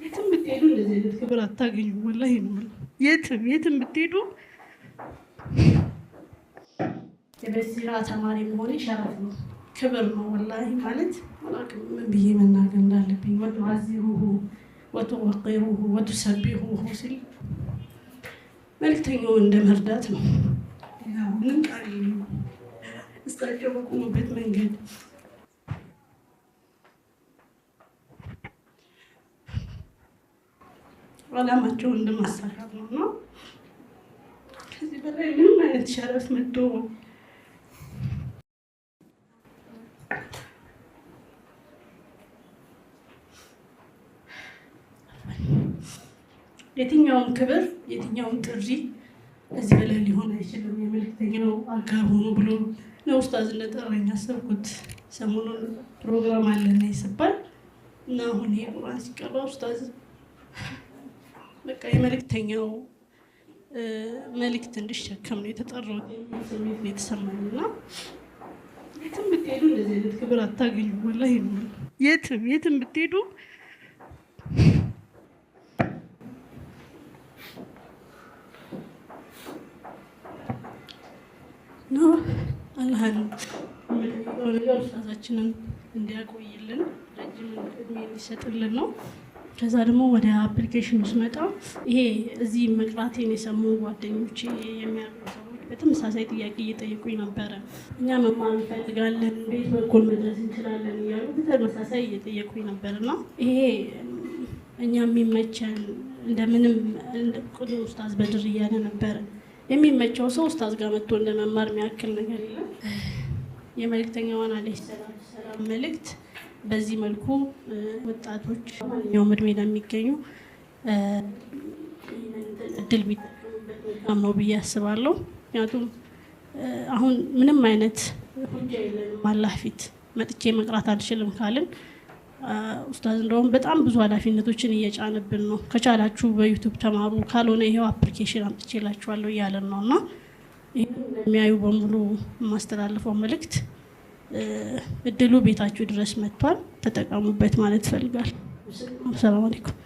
የትም ብትሄዱ እንደዚህ አይነት ክብር አታገኙም። ወላሂ ነው የትም ብትሄዱ የበሲራ ተማሪ መሆኔ ሸረፍ ነው፣ ክብር ነው። ወላሂ ማለት ምን ብዬ መናገር እንዳለብኝ ወቱዓዚሩሁ ወቱወቂሩሁ ወቱሰቢሁሁ ሲል መልክተኛውን እንደ መርዳት ነው። ምንም ቃል እሳቸው በቆሙበት መንገድ ዓላማቸውን እንደማሳካት ነው እና ከዚህ በላይ ምንም አይነት ሸረፍ መጥቶ የትኛውም ክብር የትኛውም ጥሪ ከዚህ በላይ ሊሆን አይችልም። የመልክተኛው አጋር ሆኖ ብሎ ለኡስታዝ ለጠራኝ አሰብኩት። ሰሞኑን ፕሮግራም አለና ይስባል እና አሁን የቁርአን ሲቀራ ኡስታዝ በቃ የመልክተኛው መልእክት እንዲሸከም ነው የተጠራው። ስሜት ነው የተሰማኝ እና የትም ብትሄዱ እንደዚህ አይነት ክብር አታገኙም። ወላሂ ነው የትም ብትሄዱ ነው አላህን ነገር ኡስታዛችንን እንዲያቆይልን ረጅም እድሜ እንዲሰጥልን ነው። ከዛ ደግሞ ወደ አፕሊኬሽኑ ስመጣ ይሄ እዚህ መቅራቴን የሰሙ ጓደኞቼ የሚያውቁ ሰዎች በተመሳሳይ ጥያቄ እየጠየቁኝ ነበረ። እኛ መማር እንፈልጋለን፣ ቤት በኩል መድረስ እንችላለን እያሉ በተመሳሳይ እየጠየቁኝ ነበርና ይሄ እኛ የሚመቸን እንደምንም ቁሉ ኡስታዝ በድር እያለ ነበረ የሚመቸው ሰው ኡስታዝ ጋር መጥቶ እንደመማር የሚያክል ነገር የለም። የመልእክተኛዋን አለይሂ ሰላም መልእክት በዚህ መልኩ ወጣቶች ማንኛውም እድሜ ለሚገኙ እድል ቢጠቀሙበት መልካም ነው ብዬ አስባለሁ። ምክንያቱም አሁን ምንም አይነት ሁጃ የለንም አላህ ፊት መጥቼ መቅራት አልችልም ካልን ኡስታዝ እንደውም በጣም ብዙ ኃላፊነቶችን እየጫነብን ነው። ከቻላችሁ በዩቲዩብ ተማሩ፣ ካልሆነ ይሄው አፕሊኬሽን አምጥቼላችኋለሁ እያለን ነው እና ይሄን የሚያዩ በሙሉ የማስተላልፈው መልእክት እድሉ ቤታችሁ ድረስ መጥቷል፣ ተጠቀሙበት ማለት ፈልጋለሁ። ሰላም አለይኩም።